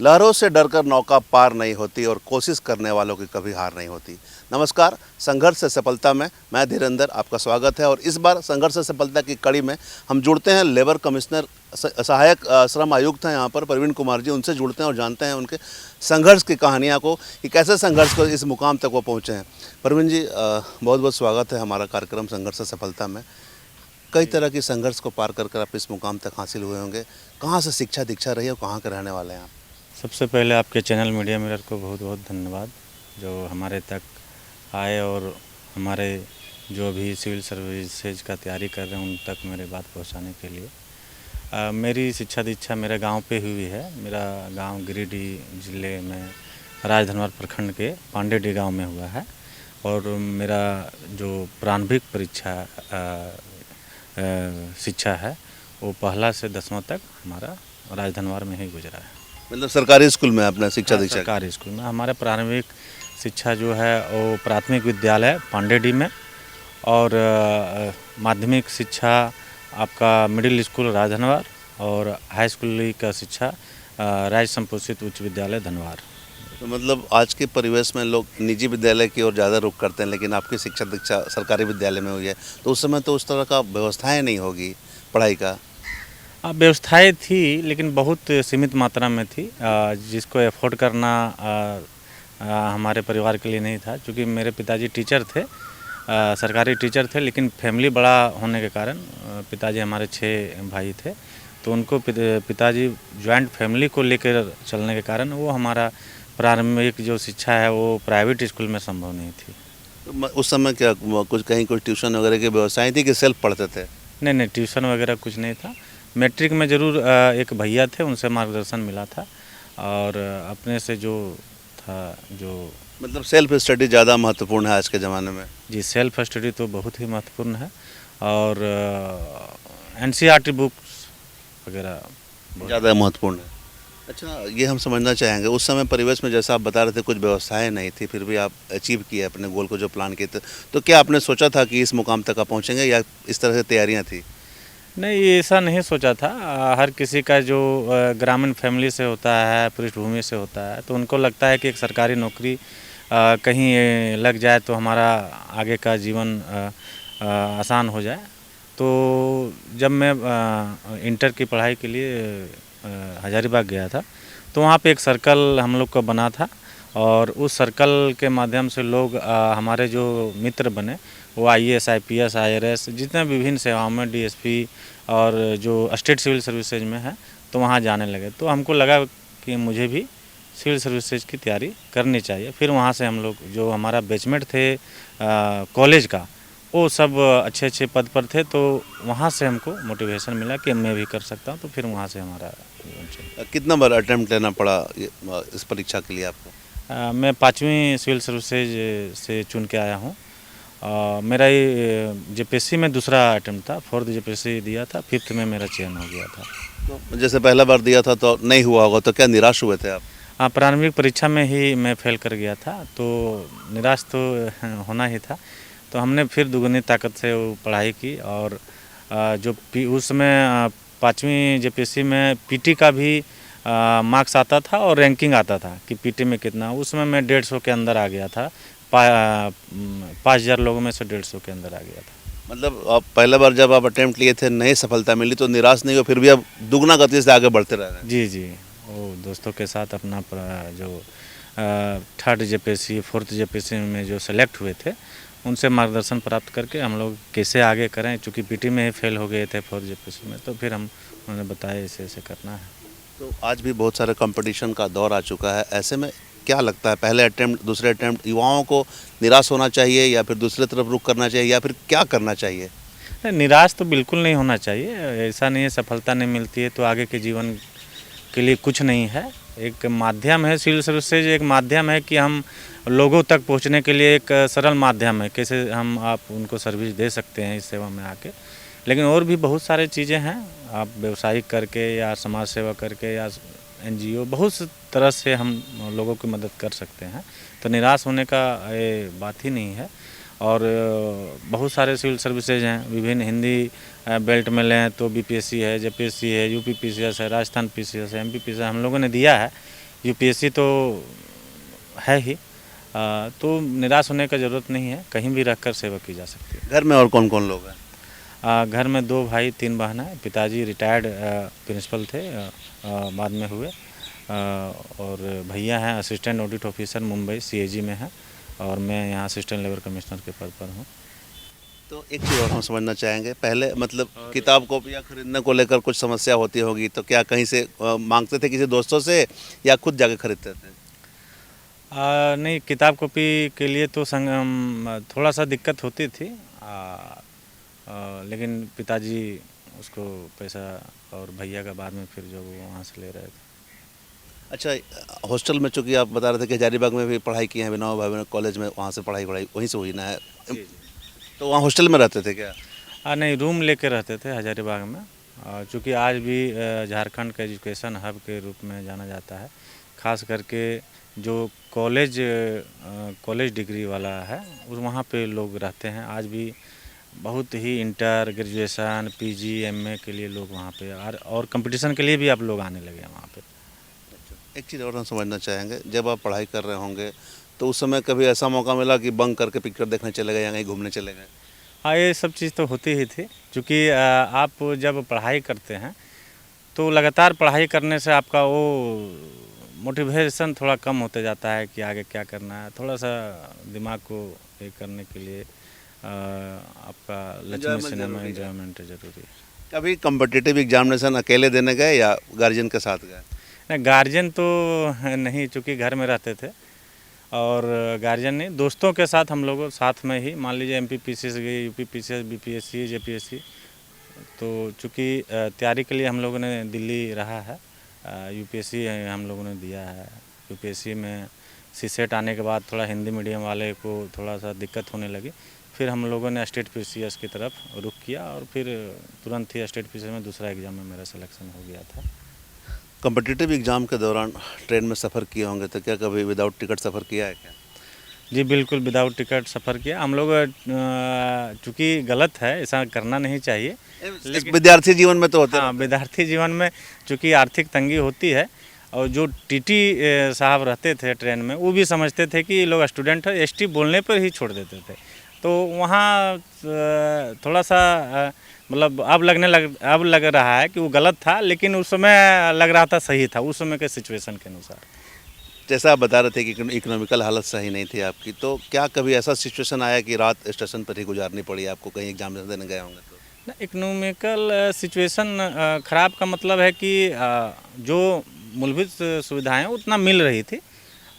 लहरों से डरकर नौका पार नहीं होती और कोशिश करने वालों की कभी हार नहीं होती। नमस्कार, संघर्ष से सफलता में मैं धीरेंद्र आपका स्वागत है। और इस बार संघर्ष से सफलता की कड़ी में हम जुड़ते हैं लेबर कमिश्नर सहायक श्रम आयुक्त हैं यहाँ पर प्रवीण कुमार जी। उनसे जुड़ते हैं और जानते हैं उनके संघर्ष की कहानियाँ को कि कैसे संघर्ष को इस मुकाम तक वो पहुँचे हैं। प्रवीण जी, बहुत बहुत स्वागत है हमारा कार्यक्रम संघर्ष से सफलता में। कई तरह की संघर्ष को पार कर आप इस मुकाम तक हासिल हुए होंगे। कहाँ से शिक्षा दीक्षा रही है और कहाँ के रहने वाले हैं आप? सबसे पहले आपके चैनल मीडिया मिरर को बहुत बहुत धन्यवाद जो हमारे तक आए और हमारे जो भी सिविल सर्विसेज का तैयारी कर रहे हैं उन तक मेरे बात पहुंचाने के लिए। मेरी शिक्षा दीक्षा मेरे गांव पे हुई है। मेरा गांव गिरिडीह जिले में राजधनवार प्रखंड के पांडेडी गांव में हुआ है। और मेरा जो प्रारंभिक परीक्षा शिक्षा है वो पहला से 10वां तक हमारा राजधनवार में ही गुजरा है। मतलब सरकारी स्कूल में आपने शिक्षा दीक्षा? सरकारी स्कूल में। हमारा प्रारंभिक शिक्षा जो है वो प्राथमिक विद्यालय पांडेडी में और माध्यमिक शिक्षा आपका मिडिल स्कूल राजधनवार और हाई स्कूल का शिक्षा राज्य संपोषित उच्च विद्यालय धनवार। तो मतलब आज के परिवेश में लोग निजी विद्यालय की ओर ज़्यादा रुख करते हैं, लेकिन आपकी शिक्षा दीक्षा सरकारी विद्यालय में हुई है तो उस समय तो उस तरह का व्यवस्थाएं नहीं होगी पढ़ाई का? व्यवस्थाएं थी लेकिन बहुत सीमित मात्रा में थी। जिसको अफोर्ड करना हमारे परिवार के लिए नहीं था, क्योंकि मेरे पिताजी टीचर थे, सरकारी टीचर थे। लेकिन फैमिली बड़ा होने के कारण पिताजी हमारे 6 भाई थे, तो उनको पिताजी जॉइंट फैमिली को लेकर चलने के कारण वो हमारा प्रारंभिक जो शिक्षा है वो प्राइवेट स्कूल में संभव नहीं थी। तो उस समय क्या कुछ कहीं कोई ट्यूशन वगैरह की व्यवस्थाएं थी कि सेल्फ पढ़ते थे? नहीं, ट्यूशन वगैरह कुछ नहीं था। मैट्रिक में ज़रूर एक भैया थे, उनसे मार्गदर्शन मिला था। और अपने से जो था जो मतलब सेल्फ स्टडी ज़्यादा महत्वपूर्ण है आज के ज़माने में? जी, सेल्फ स्टडी तो बहुत ही महत्वपूर्ण है। और NCERT बुक्स वगैरह ज़्यादा महत्वपूर्ण है। अच्छा, ये हम समझना चाहेंगे उस समय परिवेश में जैसा आप बता रहे थे कुछ व्यवस्थाएं नहीं थी, फिर भी आप अचीव किए अपने गोल को जो प्लान किए थे। तो क्या आपने सोचा था कि इस मुकाम तक आप पहुँचेंगे या इस तरह से तैयारियाँ थी? नहीं, ऐसा नहीं सोचा था। हर किसी का जो ग्रामीण फैमिली से होता है, पृष्ठभूमि से होता है, तो उनको लगता है कि एक सरकारी नौकरी कहीं लग जाए तो हमारा आगे का जीवन आसान हो जाए। तो जब मैं इंटर की पढ़ाई के लिए हजारीबाग गया था तो वहाँ पे एक सर्कल हम लोग का बना था। और उस सर्कल के माध्यम से लोग हमारे जो मित्र बने वो IAS IPS IRS जितने विभिन्न सेवाओं में DSP और जो स्टेट सिविल सर्विसेज में है तो वहाँ जाने लगे। तो हमको लगा कि मुझे भी सिविल सर्विसेज की तैयारी करनी चाहिए। फिर वहाँ से हम लोग जो हमारा बैचमेट थे कॉलेज का वो सब अच्छे पद पर थे, तो वहाँ से हमको मोटिवेशन मिला कि मैं भी कर सकता हूँ। तो फिर वहाँ से हमारा कितना बार अटेम्प्ट लेना पड़ा इस परीक्षा के लिए आपको? मैं 5वीं सिविल सर्विसेज से चुन के आया हूँ। मेरा ये JPSC में दूसरा अटेम्प्ट था, 4th JPSC दिया था, 5th में मेरा चयन हो गया था। तो जैसे पहला बार दिया था तो नहीं हुआ होगा, तो क्या निराश हुए थे आप? हाँ, प्रारंभिक परीक्षा में ही मैं फेल कर गया था, तो निराश तो होना ही था। तो हमने फिर दुगनी ताकत से वो पढ़ाई की। और जो उसमें 5वीं JPSC में PT का भी मार्क्स आता था और रैंकिंग आता था कि PT में कितना। उसमें मैं 150 के अंदर आ गया था। 5000 लोगों में से 150 के अंदर आ गया था। मतलब आप पहला बार जब आप अटेम्प्ट लिए थे नहीं सफलता मिली तो निराश नहीं हो, फिर भी आप दुगना गति से आगे बढ़ते रह रहे हैं? जी, वो दोस्तों के साथ अपना जो 3rd JPSC 4th JPSC में जो सेलेक्ट हुए थे उनसे मार्गदर्शन प्राप्त करके हम लोग कैसे आगे करें, चूँकि PT में ही फेल हो गए थे 4th JPSC में, तो फिर हम उन्होंने बताया ऐसे करना है। तो आज भी बहुत सारे कंपटीशन का दौर आ चुका है, ऐसे में क्या लगता है पहले अटेम्प्ट दूसरे अटेम्प्ट युवाओं को निराश होना चाहिए या फिर दूसरी तरफ रुख करना चाहिए या फिर क्या करना चाहिए? निराश तो बिल्कुल नहीं होना चाहिए। ऐसा नहीं है सफलता नहीं मिलती है तो आगे के जीवन के लिए कुछ नहीं है। एक माध्यम है, सिविल सर्विसेज एक माध्यम है कि हम लोगों तक पहुंचने के लिए एक सरल माध्यम है, कैसे हम आप उनको सर्विस दे सकते हैं इस सेवा में आके। लेकिन और भी बहुत सारे चीज़ें हैं, आप व्यवसायिक करके या समाज सेवा करके या NGO बहुत तरह से हम लोगों की मदद कर सकते हैं। तो निराश होने का ये बात ही नहीं है। और बहुत सारे सिविल सर्विसेज हैं, विभिन्न हिंदी बेल्ट में लें तो BPSC है, JPSC है, UP PCS है, राजस्थान PCS है, MP PCS हम लोगों ने दिया है। यूपीएससी तो है ही, तो निराश होने का ज़रूरत नहीं है, कहीं भी रहकर सेवा की जा सकती है। घर में और कौन कौन लोग हैं? घर में 2 भाई 3 बहन हैं। पिताजी रिटायर्ड प्रिंसिपल थे, बाद में हुए, और भैया हैं assistant audit officer Mumbai CAG में हैं, और मैं यहाँ असिस्टेंट लेबर कमिश्नर के पद पर हूँ। तो एक चीज़ और हम समझना चाहेंगे, पहले मतलब किताब कॉपियाँ खरीदने को लेकर कुछ समस्या होती होगी, तो क्या कहीं से मांगते थे किसी दोस्तों से या खुद जाके खरीदते थे? नहीं, किताब कॉपी के लिए तो थोड़ा सा दिक्कत होती थी, लेकिन पिताजी उसको पैसा और भैया का बाद में फिर जो वो वहाँ से ले रहे थे। अच्छा, हॉस्टल में चूँकि आप बता रहे थे कि हजारीबाग में भी पढ़ाई की है, विनोबा भावे कॉलेज में, वहाँ से पढ़ाई वहीं से हुई ना है, तो वहाँ हॉस्टल में रहते थे क्या? नहीं, रूम लेके रहते थे हजारीबाग में। चूँकि आज भी झारखंड का एजुकेशन हब के रूप में जाना जाता है, खास करके जो कॉलेज डिग्री वाला है उस वहाँ पे लोग रहते हैं। आज भी बहुत ही इंटर, ग्रेजुएशन, पीजी, एमए के लिए लोग वहाँ पे और कंपटीशन के लिए भी अब लोग आने लगे हैं वहाँ पे। एक चीज़ और हम समझना चाहेंगे, जब आप पढ़ाई कर रहे होंगे तो उस समय कभी ऐसा मौका मिला कि बंक करके पिक्चर देखने चले गए या कहीं घूमने चले गए? हाँ, ये सब चीज़ तो होती ही थी, क्योंकि आप जब पढ़ाई करते हैं तो लगातार पढ़ाई करने से आपका वो मोटिवेशन थोड़ा कम होते जाता है कि आगे क्या करना है। थोड़ा सा दिमाग को ये करने के लिए आपका लक्ष्मी Enjoyment सिनेमा जरूरी है। एंजॉयमेंट ज़रूरी है। कभी कम्पिटिटिव एग्जामिनेशन अकेले देने गए या गार्जियन के साथ गए? नहीं, गार्जियन तो नहीं, चूँकि घर में रहते थे, और गार्जियन नहीं, दोस्तों के साथ हम लोग साथ में ही, मान लीजिए एमपीपीसीएस गए, यूपीपीसीएस, बीपीएससी, जेपीएससी, तो चूँकि तैयारी के लिए हम लोगों ने दिल्ली रहा है, यूपीएससी हम लोगों ने दिया है। यूपीएससी में सीसेट आने के बाद थोड़ा हिंदी मीडियम वाले को थोड़ा सा दिक्कत होने लगी, फिर हम लोगों ने स्टेट पीसीएस की तरफ रुख किया, और फिर तुरंत ही स्टेट पीसीएस में दूसरा एग्ज़ाम में मेरा सिलेक्शन हो गया था। कम्पिटिटिव एग्जाम के दौरान ट्रेन में सफ़र किए होंगे, तो क्या कभी विदाउट टिकट सफ़र किया है क्या? जी बिल्कुल, विदाउट टिकट सफ़र किया हम लोग। चूँकि गलत है, ऐसा करना नहीं चाहिए, इस विद्यार्थी जीवन में तो होता हाँ, है। विद्यार्थी जीवन में चूँकि आर्थिक तंगी होती है, और जो टीटी साहब रहते थे ट्रेन में, वो भी समझते थे कि ये लोग स्टूडेंट है, एसटी बोलने पर ही छोड़ देते थे। तो वहाँ थोड़ा सा मतलब अब लग रहा है कि वो गलत था, लेकिन उस समय लग रहा था सही था, उस समय के सिचुएशन के अनुसार। जैसा आप बता रहे थे कि इकोनॉमिकल हालत सही नहीं थी आपकी, तो क्या कभी ऐसा सिचुएशन आया कि रात स्टेशन पर ही गुजारनी पड़ी आपको, कहीं एग्जाम देने गए होंगे तो? ना, इकोनॉमिकल सिचुएशन ख़राब का मतलब है कि जो मूलभूत सुविधाएं उतना मिल रही थी।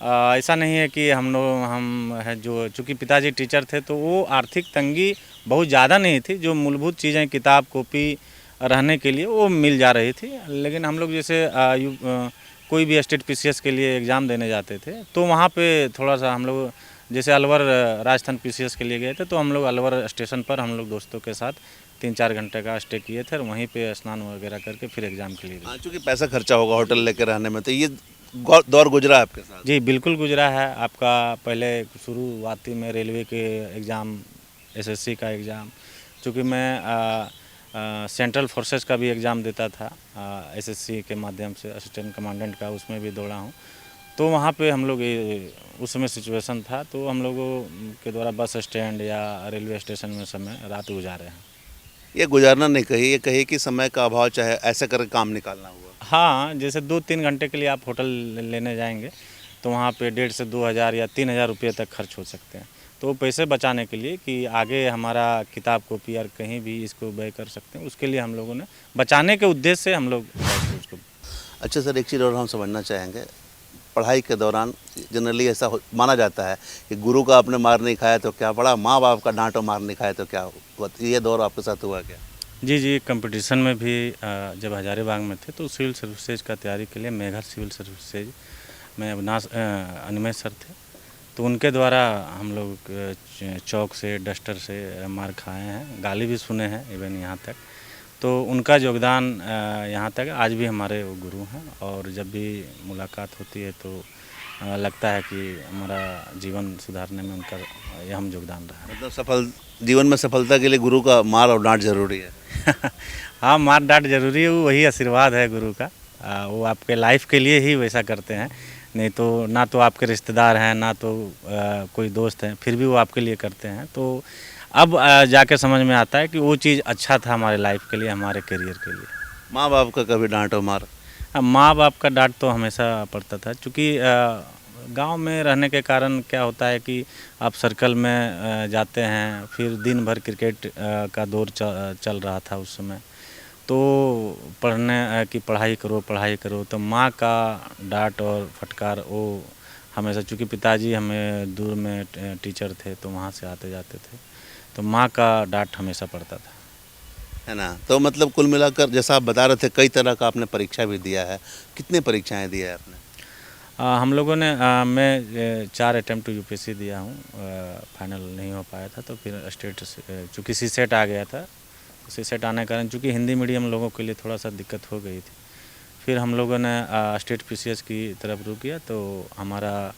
ऐसा नहीं है कि हम हैं, जो चूँकि पिताजी टीचर थे तो वो आर्थिक तंगी बहुत ज़्यादा नहीं थी, जो मूलभूत चीज़ें किताब कॉपी रहने के लिए वो मिल जा रही थी। लेकिन हम लोग जैसे कोई भी स्टेट पीसीएस के लिए एग्ज़ाम देने जाते थे तो वहाँ पे थोड़ा सा हम लोग, जैसे अलवर राजस्थान पीसीएस के लिए गए थे, तो हम लोग अलवर स्टेशन पर हम लोग दोस्तों के साथ 3-4 घंटे का स्टे किए थे, और वहीं पे स्नान वगैरह करके फिर एग्ज़ाम के लिए गए। हाँ, चूँकि पैसा खर्चा होगा होटल लेके रहने में, तो ये दौर गुजरा है आपके साथ? जी बिल्कुल गुजरा है। आपका पहले शुरुआती में रेलवे के एग्ज़ाम, एसएससी का एग्ज़ाम, चूँकि मैं सेंट्रल फोर्सेस का भी एग्ज़ाम देता था एसएससी के माध्यम से, असिस्टेंट कमांडेंट का, उसमें भी दौड़ा हूँ। तो वहाँ पे हम लोग उस समय सिचुएशन था, तो हम लोगों के द्वारा बस स्टैंड या रेलवे स्टेशन में समय रात गुजारे हैं। ये गुजारना नहीं कही, ये कही कि समय का अभाव, चाहे ऐसे करके काम निकालना हुआ। हाँ, जैसे 2-3 घंटे के लिए आप होटल लेने जाएंगे तो वहाँ पे 1,500 से 2,000 या 3,000 रुपये तक खर्च हो सकते हैं। तो पैसे बचाने के लिए कि आगे हमारा किताब कॉपी और कहीं भी इसको व्यय कर सकते हैं, उसके लिए हम लोगों ने बचाने के उद्देश्य से हम लोग उसको। अच्छा सर, एक चीज़ और हम समझना चाहेंगे, पढ़ाई के दौरान जनरली ऐसा माना जाता है कि गुरु का आपने मार नहीं खाया तो क्या पड़ा, माँ बाप का डांट और मार नहीं खाया तो क्या हुआ? ये दौर आपके साथ हुआ क्या? जी, कंपटीशन में भी जब हजारीबाग में थे तो सिविल सर्विसेज का तैयारी के लिए मेघा सिविल सर्विसेज में अनिमेष सर थे, तो उनके द्वारा हम लोग चौक से, डस्टर से मार खाए हैं, गाली भी सुने हैं इवन यहाँ तक। तो उनका योगदान यहाँ तक आज भी हमारे वो गुरु हैं, और जब भी मुलाकात होती है तो लगता है कि हमारा जीवन सुधारने में उनका अहम योगदान रहा है। मतलब जीवन में सफलता के लिए गुरु का मार और डांट जरूरी है। हाँ, मार डांट जरूरी है, वही आशीर्वाद है गुरु का। वो आपके लाइफ के लिए ही वैसा करते हैं। नहीं तो ना तो आपके रिश्तेदार हैं, ना तो कोई दोस्त हैं, फिर भी वो आपके लिए करते हैं। तो अब जाके समझ में आता है कि वो चीज़ अच्छा था हमारे लाइफ के लिए, हमारे करियर के लिए। माँ बाप का कभी डांट और मार? अब माँ बाप का डांट तो हमेशा पड़ता था, क्योंकि गांव में रहने के कारण क्या होता है कि आप सर्कल में जाते हैं, फिर दिन भर क्रिकेट का दौर चल रहा था उस समय। तो पढ़ने की पढ़ाई करो, तो माँ का डांट और फटकार वो हमेशा, चूँकि पिताजी हमें दूर में टीचर थे तो वहाँ से आते जाते थे, तो माँ का डांट हमेशा पड़ता था। है ना? तो मतलब कुल मिलाकर जैसा आप बता रहे थे, कई तरह का आपने परीक्षा भी दिया है। कितनी परीक्षाएं दी है आपने? हम लोगों ने मैं 4 अटेम्प्ट यूपीएससी दिया हूँ, फाइनल नहीं हो पाया था, तो फिर स्टेट चूँकि सीसेट आ गया था, सीसेट आने के कारण चूँकि हिंदी मीडियम लोगों के लिए थोड़ा सा दिक्कत हो गई थी, फिर हम लोगों ने स्टेट पीसीएस की तरफ रुख किया। तो हमारा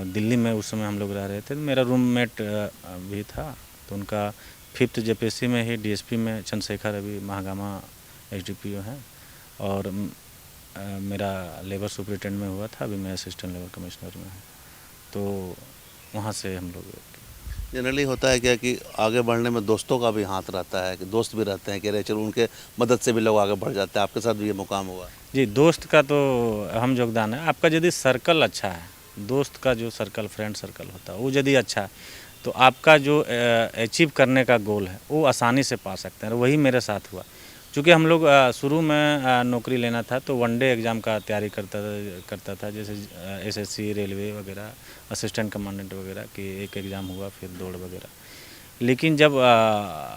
दिल्ली में उस समय हम लोग रह रहे थे, मेरा रूममेट भी था, तो उनका 5th जेपीएससी में ही डीएसपी में चंद्रशेखर अभी महागामा एसडीपीओ हैं, और मेरा लेबर सुपरिटेंडेंट में हुआ था, अभी मैं असिस्टेंट लेबर कमिश्नर में हूँ। तो वहाँ से हम लोग जनरली होता है क्या कि आगे बढ़ने में दोस्तों का भी हाथ रहता है, कि दोस्त भी रहते हैं कि अरे चलो उनके मदद से भी लोग आगे बढ़ जाते हैं। आपके साथ भी ये मुकाम हुआ? जी, दोस्त का तो अहम योगदान है। आपका यदि सर्कल अच्छा है, दोस्त का जो सर्कल, फ्रेंड सर्कल होता है वो यदि अच्छा है, तो आपका जो अचीव करने का गोल है वो आसानी से पा सकते हैं। वही मेरे साथ हुआ, क्योंकि हम लोग शुरू में नौकरी लेना था तो वनडे एग्ज़ाम का तैयारी करता था, जैसे एसएससी, रेलवे वगैरह, असिस्टेंट कमांडेंट वगैरह की एक एग्ज़ाम हुआ, फिर दौड़ वगैरह। लेकिन जब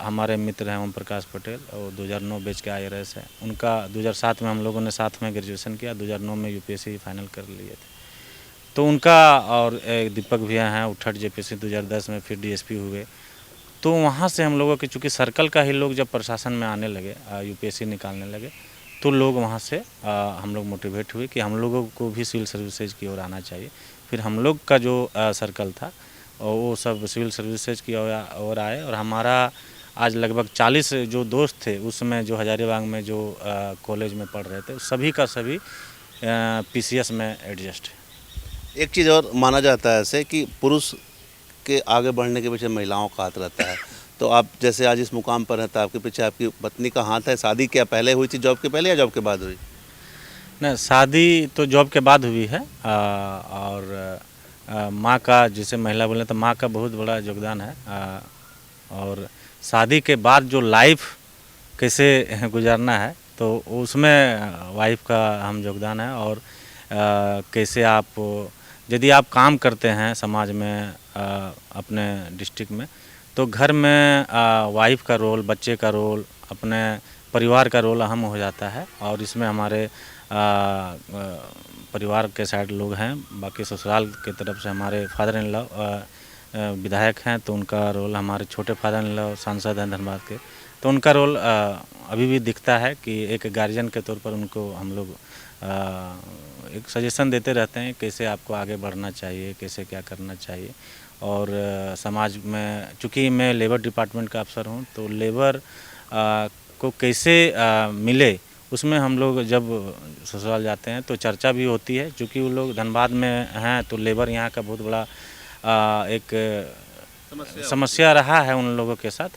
हमारे मित्र हैं ओम प्रकाश पटेल, और 2009 बैच के आईआरएस है, उनका 2007 में हम लोगों ने साथ में ग्रेजुएशन किया, 2009 में यूपीएससी फाइनल कर लिए थे। तो उनका और एक दीपक भैया हैं, उठट जेपीएससी 2010 में, फिर डीएसपी हुए। तो वहाँ से हम लोगों के, चूँकि सर्कल का ही लोग जब प्रशासन में आने लगे, यूपीएससी निकालने लगे, तो लोग वहाँ से हम लोग मोटिवेट हुए कि हम लोगों को भी सिविल सर्विसेज की ओर आना चाहिए। फिर हम लोग का जो सर्कल था और वो सब सिविल सर्विसेज की ओर आए, और हमारा आज लगभग 40 जो दोस्त थे उस समय, जो हजारीबाग में जो कॉलेज में पढ़ रहे थे, सभी का सभी पीसीएस में एडजस्ट है। एक चीज़ और माना जाता है ऐसे कि पुरुष के आगे बढ़ने के पीछे महिलाओं का हाथ रहता है। तो आप जैसे आज इस मुकाम पर हैं, तो आपके पीछे आपकी पत्नी का हाथ है। शादी क्या पहले हुई थी, जॉब के पहले या जॉब के बाद हुई? नहीं, शादी तो जॉब के बाद हुई है, और माँ का, जिसे महिला बोले तो माँ का बहुत बड़ा योगदान है। और शादी के बाद जो लाइफ कैसे गुजारना है, तो उसमें वाइफ का अहम योगदान है। और कैसे आप, यदि आप काम करते हैं समाज में, अपने डिस्ट्रिक्ट में, तो घर में वाइफ का रोल, बच्चे का रोल, अपने परिवार का रोल अहम हो जाता है। और इसमें हमारे परिवार के साइड लोग हैं, बाकी ससुराल की तरफ से हमारे फादर इन लॉ विधायक हैं, तो उनका रोल, हमारे छोटे फादर इन लॉ सांसद हैं धनबाद के, तो उनका रोल अभी भी दिखता है कि एक गार्जियन के तौर पर उनको हम लोग एक सजेशन देते रहते हैं, कैसे आपको आगे बढ़ना चाहिए, कैसे क्या करना चाहिए। और समाज में, चूँकि मैं लेबर डिपार्टमेंट का अफसर हूँ, तो लेबर को कैसे मिले, उसमें हम लोग जब ससुराल जाते हैं तो चर्चा भी होती है। चूँकि वो लोग धनबाद में हैं, तो लेबर यहाँ का बहुत बड़ा एक समस्या रहा है उन लोगों के साथ।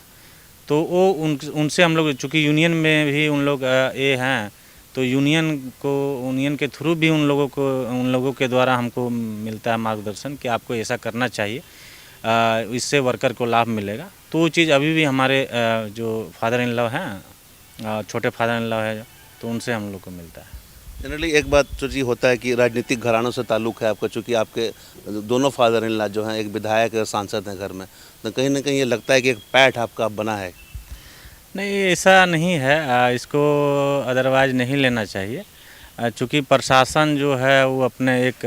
तो वो उनसे हम लोग, चूँकि यूनियन में भी उन लोग ये हैं, तो यूनियन के थ्रू भी उन लोगों के द्वारा हमको मिलता है मार्गदर्शन कि आपको ऐसा करना चाहिए, इससे वर्कर को लाभ मिलेगा। तो वो चीज़ अभी भी हमारे जो फादर इन लॉ हैं, छोटे फादर इन लॉ है, तो उनसे हम लोग को मिलता है। जनरली एक बात जो जी होता है कि राजनीतिक घरानों से ताल्लुक़ है आपका, चूँकि आपके दोनों फादर इन लॉ जो हैं, एक विधायक और सांसद हैं घर में, तो कहीं ना कहीं ये लगता है कि एक पैठ आपका बना है। नहीं, ऐसा नहीं है, इसको अदरवाइज नहीं लेना चाहिए। चूँकि प्रशासन जो है वो अपने एक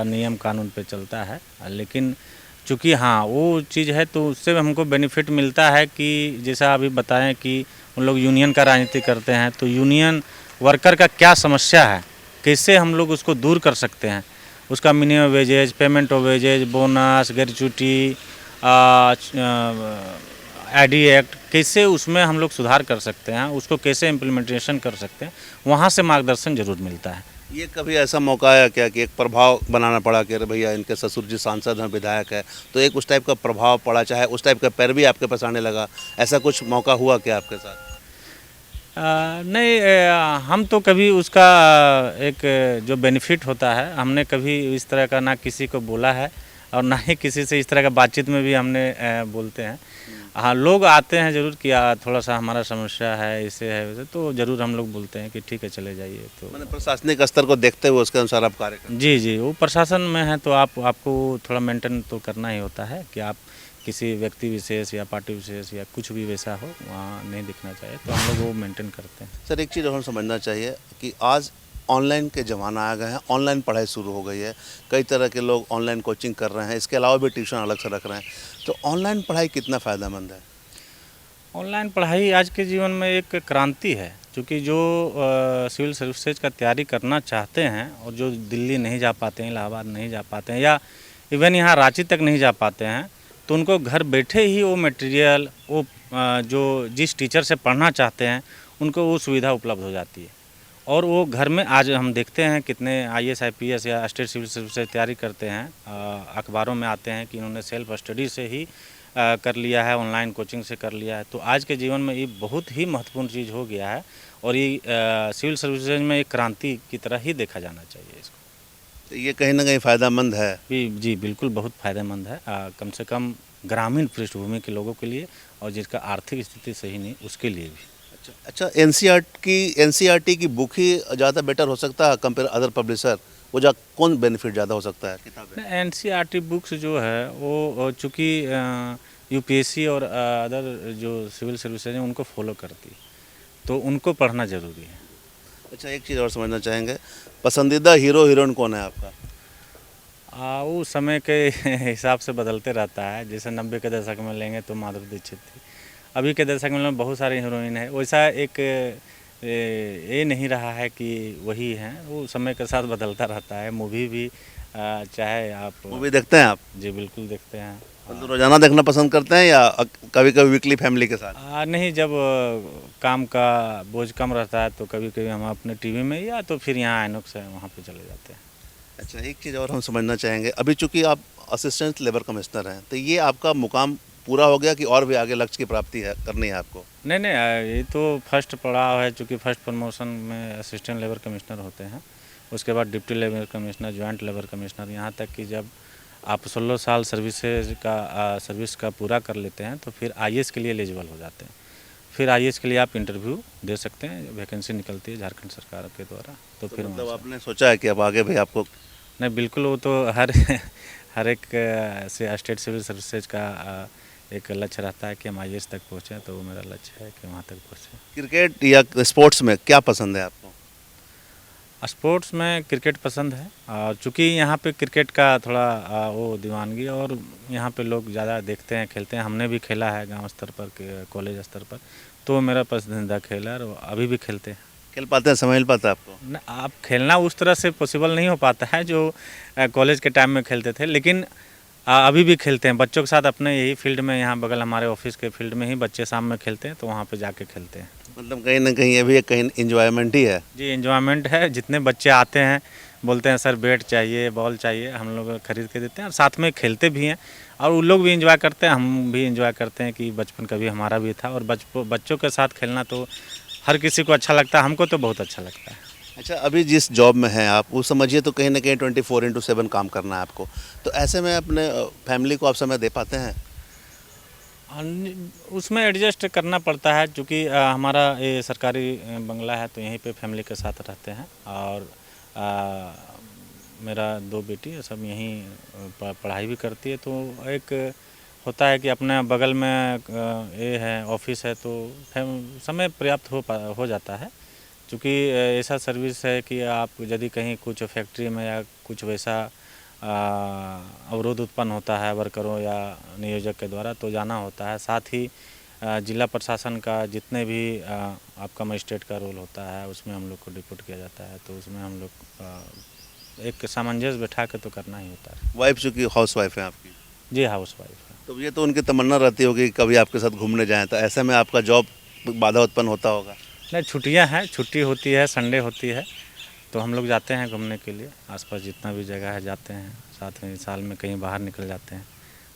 नियम कानून पे चलता है, लेकिन चूँकि हाँ वो चीज़ है, तो उससे हमको बेनिफिट मिलता है कि जैसा अभी बताएं कि उन लोग यूनियन का राजनीति करते हैं, तो यूनियन वर्कर का क्या समस्या है, कैसे हम लोग उसको दूर कर सकते हैं, उसका minimum wages, payment of wages, bonus, gratuity, ID act, कैसे उसमें हम लोग सुधार कर सकते हैं, उसको कैसे इम्प्लीमेंटेशन कर सकते हैं, वहाँ से मार्गदर्शन जरूर मिलता है। ये कभी ऐसा मौका आया क्या कि एक प्रभाव बनाना पड़ा कि अरे भैया इनके ससुर जी सांसद हैं, विधायक है, तो एक उस टाइप का प्रभाव पड़ा, चाहे उस टाइप का पैर भी आपके पास आने लगा, ऐसा कुछ मौका हुआ क्या आपके साथ? नहीं, हम तो कभी उसका एक जो बेनिफिट होता है हमने कभी इस तरह का ना किसी को बोला है और ना ही किसी से इस तरह का बातचीत में भी हमने बोलते हैं। हाँ, लोग आते हैं ज़रूर कि थोड़ा सा हमारा समस्या है, इसे है वैसे, तो ज़रूर हम लोग बोलते हैं कि ठीक है चले जाइए। तो मैंने प्रशासनिक स्तर को देखते हुए उसके अनुसार आप कार्य करते जी जी, वो प्रशासन में है तो आपको थोड़ा मेंटेन तो करना ही होता है कि आप किसी व्यक्ति विशेष या पार्टी विशेष या कुछ भी वैसा हो वहाँ नहीं दिखना चाहिए, तो हम लोग वो मेंटेन करते हैं। हैं। सर एक चीज़ और हम समझना चाहिए कि आज ऑनलाइन के ज़माना आ गए हैं, ऑनलाइन पढ़ाई शुरू हो गई है, कई तरह के लोग ऑनलाइन कोचिंग कर रहे हैं, इसके अलावा भी ट्यूशन अलग से रख रहे हैं, तो ऑनलाइन पढ़ाई कितना फ़ायदेमंद है? ऑनलाइन पढ़ाई आज के जीवन में एक क्रांति है, क्योंकि जो सिविल सर्विसेज का तैयारी करना चाहते हैं और जो दिल्ली नहीं जा पाते हैं, इलाहाबाद नहीं जा पाते हैं या इवन यहाँ रांची तक नहीं जा पाते हैं, तो उनको घर बैठे ही वो मटेरियल वो जो जिस टीचर से पढ़ना चाहते हैं उनको वो सुविधा उपलब्ध हो जाती है। और वो घर में आज हम देखते हैं कितने आईएएस आईपीएस या स्टेट सिविल सर्विस से तैयारी करते हैं, अखबारों में आते हैं कि इन्होंने सेल्फ स्टडी से ही कर लिया है, ऑनलाइन कोचिंग से कर लिया है। तो आज के जीवन में ये बहुत ही महत्वपूर्ण चीज़ हो गया है और ये सिविल सर्विसेज में एक क्रांति की तरह ही देखा जाना चाहिए इसको। तो ये कहीं ना कहीं फ़ायदेमंद है। जी बिल्कुल बहुत फ़ायदेमंद है, कम से कम ग्रामीण पृष्ठभूमि के लोगों के लिए और जिसका आर्थिक स्थिति सही नहीं उसके लिए भी। अच्छा, एनसीईआरटी की बुक ही ज़्यादा बेटर हो सकता है कंपेयर अदर पब्लिशर? वो जा कौन बेनिफिट ज़्यादा हो सकता है किताबें? एनसीईआरटी बुक्स जो है वो चूँकि यूपीएससी और अदर जो सिविल सर्विसेज हैं उनको फॉलो करती है, तो उनको पढ़ना ज़रूरी है। अच्छा, एक चीज़ और समझना चाहेंगे, पसंदीदा हीरो हीरोइन कौन है आपका? वो समय के हिसाब से बदलते रहता है, जैसे 90 के दशक में लेंगे तो माधुरी दीक्षित थी, अभी के दशक में बहुत सारे हीरोइन हैं, वैसा एक ये नहीं रहा है कि वही हैं, वो समय के साथ बदलता रहता है। मूवी भी चाहे आप मूवी देखते हैं आप? जी बिल्कुल देखते हैं। मतलब रोजाना देखना पसंद करते हैं या कभी कभी वीकली फैमिली के साथ? नहीं, जब काम का बोझ कम रहता है तो कभी कभी हम अपने टीवी में या तो फिर यहाँ आइनॉक्स है वहाँ पे चले जाते हैं। अच्छा, एक चीज़ और हम समझना चाहेंगे, अभी चूंकि आप असिस्टेंट लेबर कमिश्नर हैं, तो ये आपका मुकाम पूरा हो गया कि और भी आगे लक्ष्य की प्राप्ति है करनी है आपको? नहीं नहीं, ये तो फर्स्ट पड़ाव है, चूँकि फर्स्ट प्रमोशन में असिस्टेंट लेबर कमिश्नर होते हैं, उसके बाद deputy labour commissioner, joint labour commissioner, यहाँ तक कि जब आप 16 साल सर्विस का पूरा कर लेते हैं तो फिर आईएएस के लिए एलिजिबल हो जाते हैं। फिर आईएएस के लिए आप इंटरव्यू दे सकते हैं, वैकेंसी निकलती है झारखंड सरकार के द्वारा, तो फिर मतलब आपने सोचा है कि अब आगे भी आपको? नहीं बिल्कुल, वो तो हर एक से स्टेट सिविल सर्विसेज का एक लक्ष्य रहता है कि हम आईएएस तक पहुँचें, तो वो मेरा लक्ष्य है कि वहाँ तक पहुँचें। क्रिकेट या स्पोर्ट्स में क्या पसंद है आपको? स्पोर्ट्स में क्रिकेट पसंद है, और चूँकि यहाँ पे क्रिकेट का थोड़ा वो दीवानगी और यहाँ पे लोग ज़्यादा देखते हैं, खेलते हैं, हमने भी खेला है गांव स्तर पर, कॉलेज स्तर पर, तो मेरा पसंदीदा खेल है और अभी भी खेलते हैं। खेल पाते हैं, समय मिल पाता है आपको? न, आप खेलना उस तरह से पॉसिबल नहीं हो पाता है जो कॉलेज के टाइम में खेलते थे, लेकिन अभी भी खेलते हैं बच्चों के साथ, अपने यही फील्ड में, यहाँ बगल हमारे ऑफिस के फील्ड में ही बच्चे शाम में खेलते हैं, तो वहाँ पे जाके खेलते हैं। मतलब कहीं ना कहीं ये भी एक कहीं इंजॉयमेंट ही है। जी एंजॉयमेंट है, जितने बच्चे आते हैं बोलते हैं सर बैट चाहिए, बॉल चाहिए, हम लोग खरीद के देते हैं और साथ में खेलते भी हैं, और उन लोग भी एंजॉय करते हैं, हम भी एंजॉय करते हैं कि बचपन कभी हमारा भी था, और बच्चों के साथ खेलना तो हर किसी को अच्छा लगता है, हमको तो बहुत अच्छा लगता है। अच्छा, अभी जिस जॉब में हैं आप, वो समझिए तो कहीं ना कहीं 24/7 काम करना है आपको, तो ऐसे में अपने फैमिली को आप समय दे पाते हैं? उसमें एडजस्ट करना पड़ता है, क्योंकि हमारा ये सरकारी बंगला है, तो यहीं पे फैमिली के साथ रहते हैं, और मेरा 2 बेटी है, सब यहीं पढ़ाई भी करती है, तो एक होता है कि अपने बगल में ये है ऑफिस है, तो समय पर्याप्त हो जाता है, क्योंकि ऐसा सर्विस है कि आप यदि कहीं कुछ फैक्ट्री में या कुछ वैसा अवरोध उत्पन्न होता है वर्करों या नियोजक के द्वारा, तो जाना होता है। साथ ही जिला प्रशासन का जितने भी आपका मजिस्ट्रेट का रोल होता है, उसमें हम लोग को डिप्यूट किया जाता है, तो उसमें हम लोग एक सामंजस्य बैठा के तो करना ही होता है। वाइफ चूँकि हाउस वाइफ है आपकी? जी हाउस वाइफ है। तो ये तो उनकी तमन्ना रहती होगी कि कभी आपके साथ घूमने जाएं, तो ऐसे में आपका जॉब बाधा उत्पन्न होता होगा? नहीं, छुट्टियां हैं, छुट्टी होती है, संडे होती है, तो हम लोग जाते हैं घूमने के लिए, आसपास जितना भी जगह है जाते हैं, साथ में साल में कहीं बाहर निकल जाते हैं।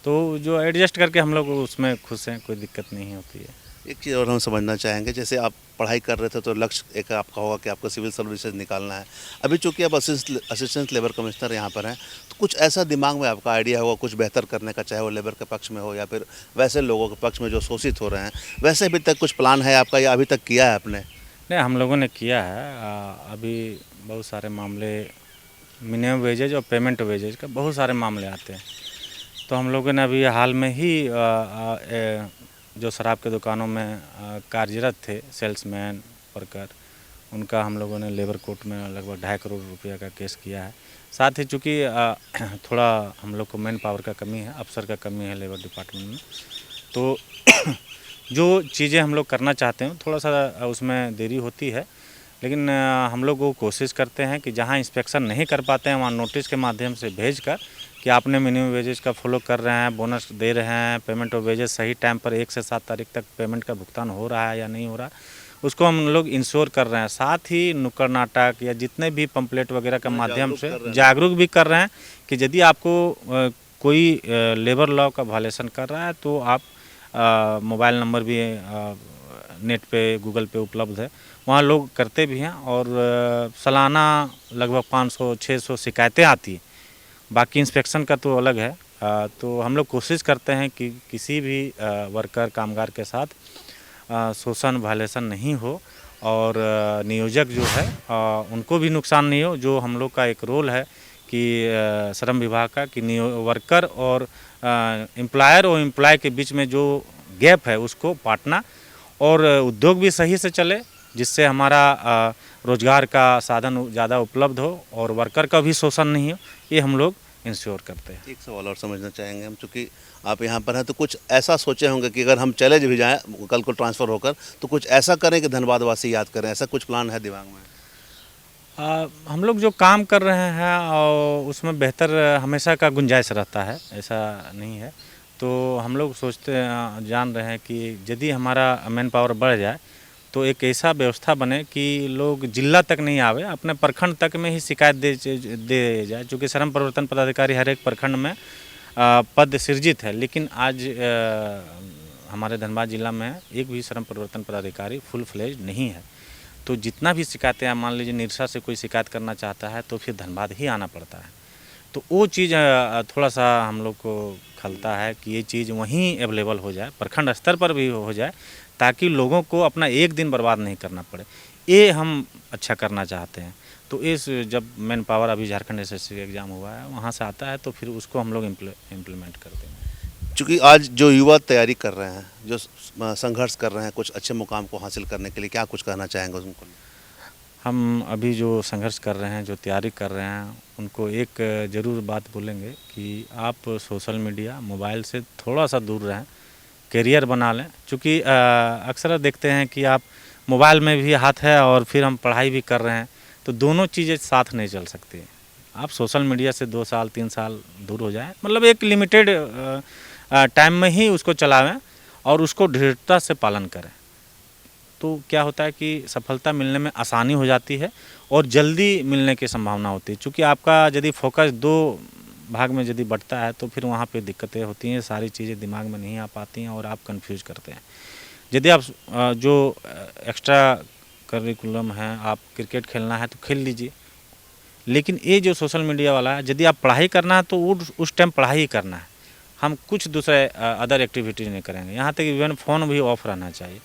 तो जो एडजस्ट करके हम लोग उसमें खुश हैं, कोई दिक्कत नहीं होती है। एक चीज़ और हम समझना चाहेंगे, जैसे आप पढ़ाई कर रहे थे तो लक्ष्य एक आपका होगा कि आपको सिविल सर्विसेज निकालना है। अभी चूंकि आप असिस्टेंट लेबर कमिश्नर यहाँ पर हैं, तो कुछ ऐसा दिमाग में आपका आइडिया होगा कुछ बेहतर करने का, चाहे वो लेबर के पक्ष में हो या फिर वैसे लोगों के पक्ष में जो शोषित हो रहे हैं, वैसे अभी तक कुछ प्लान है आपका या अभी तक किया है आपने? नहीं, हम लोगों ने किया है। अभी बहुत सारे मामले मिनिमम वेजेज और पेमेंट वेजेज का बहुत सारे मामले आते हैं। तो हम लोगों ने अभी हाल में ही जो शराब के दुकानों में कार्यरत थे सेल्समैन वर्कर, उनका हम लोगों ने लेबर कोर्ट में लगभग 2.5 करोड़ रुपया का केस किया है। साथ ही चूँकि थोड़ा हम लोग को मैन पावर का कमी है, अफसर का कमी है लेबर डिपार्टमेंट में, तो जो चीज़ें हम लोग करना चाहते हैं थोड़ा सा उसमें देरी होती है। लेकिन हम लोग वो कोशिश करते हैं कि जहाँ इंस्पेक्शन नहीं कर पाते हैं वहाँ नोटिस के माध्यम से भेजकर कि आपने मिनिमम वेजेस का फॉलो कर रहे हैं, बोनस दे रहे हैं, पेमेंट ऑफ वेजेस सही टाइम पर 1 से 7 तारीख तक पेमेंट का भुगतान हो रहा है या नहीं हो रहा, उसको हम लोग इंश्योर कर रहे हैं। साथ ही नुक्कड़ नाटक या जितने भी पंपलेट वगैरह के माध्यम से जागरूक भी कर रहे हैं कि यदि आपको कोई लेबर लॉ का वायलेशन कर रहा है तो आप मोबाइल नंबर भी नेट पे गूगल पे उपलब्ध है, वहाँ लोग करते भी हैं। और सालाना लगभग 500-600 शिकायतें आती हैं। बाकी इंस्पेक्शन का तो अलग है। तो हम लोग कोशिश करते हैं कि किसी भी वर्कर कामगार के साथ शोषण वायलेशन नहीं हो और नियोजक जो है उनको भी नुकसान नहीं हो। जो हम लोग का एक रोल है कि श्रम विभाग का कि वर्कर और एम्प्लॉयर और एम्प्लॉय के बीच में जो गैप है उसको पाटना और उद्योग भी सही से चले, जिससे हमारा रोजगार का साधन ज़्यादा उपलब्ध हो और वर्कर का भी शोषण नहीं हो, ये हम लोग इंश्योर करते हैं। एक सवाल और समझना चाहेंगे हम, चूँकि आप यहाँ पर हैं तो कुछ ऐसा सोचे होंगे कि अगर हम चले भी जाएँ कल को ट्रांसफ़र होकर तो कुछ ऐसा करें कि धनबाद वासी याद करें, ऐसा कुछ प्लान है दिमाग में? हम लोग जो काम कर रहे हैं और उसमें बेहतर हमेशा का गुंजाइश रहता है, ऐसा नहीं है। तो हम लोग सोचते जान रहे हैं कि यदि हमारा मैन पावर बढ़ जाए तो एक ऐसा व्यवस्था बने कि लोग जिला तक नहीं आवे, अपने प्रखंड तक में ही शिकायत दे जाए। चूँकि श्रम परिवर्तन पदाधिकारी हर एक प्रखंड में पद सृजित है, लेकिन आज हमारे धनबाद जिला में एक भी श्रम परिवर्तन पदाधिकारी फुल फ्लेज नहीं है। तो जितना भी शिकायतें हैं, मान लीजिए निरसा से कोई शिकायत करना चाहता है तो फिर धनबाद ही आना पड़ता है। तो वो चीज़ थोड़ा सा हम लोग को खलता है कि ये चीज़ वहीं अवेलेबल हो जाए, प्रखंड स्तर पर भी हो जाए, ताकि लोगों को अपना एक दिन बर्बाद नहीं करना पड़े। ये हम अच्छा करना चाहते हैं। तो इस जब मैन पावर अभी झारखंड एसएससी का एग्ज़ाम हुआ है वहाँ से आता है तो फिर उसको हम लोग इम्प्लीमेंट करते हैं। चूँकि आज जो युवा तैयारी कर रहे हैं, जो संघर्ष कर रहे हैं कुछ अच्छे मुकाम को हासिल करने के लिए, क्या कुछ कहना चाहेंगे उनको? हम अभी जो संघर्ष कर रहे हैं, जो तैयारी कर रहे हैं, उनको एक ज़रूर बात बोलेंगे कि आप सोशल मीडिया, मोबाइल से थोड़ा सा दूर रहें, करियर बना लें। चूँकि अक्सर देखते हैं कि आप मोबाइल में भी हाथ है और फिर हम पढ़ाई भी कर रहे हैं, तो दोनों चीज़ें साथ नहीं चल सकती। आप सोशल मीडिया से 2 साल 3 साल दूर हो जाएं, मतलब एक लिमिटेड टाइम में ही उसको चलावें और उसको दृढ़ता से पालन करें। तो क्या होता है कि सफलता मिलने में आसानी हो जाती है और जल्दी मिलने की संभावना होती है। चूँकि आपका यदि फोकस 2 भाग में यदि बढ़ता है तो फिर वहाँ पे दिक्कतें होती हैं, सारी चीज़ें दिमाग में नहीं आ पाती हैं और आप कंफ्यूज करते हैं। यदि आप जो एक्स्ट्रा करिकुलम है, आप क्रिकेट खेलना है तो खेल लीजिए, लेकिन ये जो सोशल मीडिया वाला है, यदि आप पढ़ाई करना है तो उस टाइम पढ़ाई ही करना है। हम कुछ दूसरे अदर एक्टिविटीज़ नहीं करेंगे। यहाँ तक इवन फ़ोन भी ऑफ रहना चाहिए।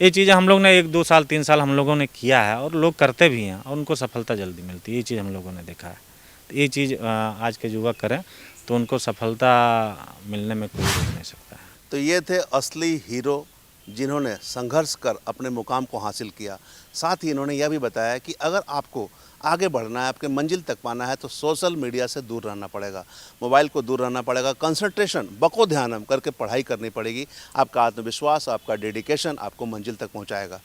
ये चीज़ें हम लोग ने 1-2 साल 3 साल हम लोगों ने किया है और लोग करते भी हैं और उनको सफलता जल्दी मिलती है। ये चीज़ हम लोगों ने देखा है। तो ये चीज़ आज के युवक करें तो उनको सफलता मिलने में कोई रोक नहीं सकता है। तो ये थे असली हीरो जिन्होंने संघर्ष कर अपने मुकाम को हासिल किया। साथ ही इन्होंने यह भी बताया कि अगर आपको आगे बढ़ना है, आपके मंजिल तक पाना है तो सोशल मीडिया से दूर रहना पड़ेगा, मोबाइल को दूर रहना पड़ेगा, कंसंट्रेशन बको ध्यानम करके पढ़ाई करनी पड़ेगी। आपका आत्मविश्वास, आपका डेडिकेशन आपको मंजिल तक पहुंचाएगा।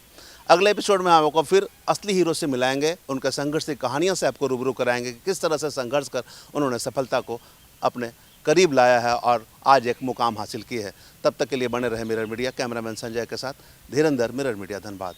अगले एपिसोड में आपको फिर असली हीरो से मिलाएंगे, उनके संघर्ष की कहानियों से आपको रूबरू कराएंगे कि किस तरह से संघर्ष कर उन्होंने सफलता को अपने करीब लाया है और आज एक मुकाम हासिल की है। तब तक के लिए बने रहे मिरर मीडिया। कैमरामैन संजय के साथ धीरेंद्र, मिरर मीडिया, धनबाद।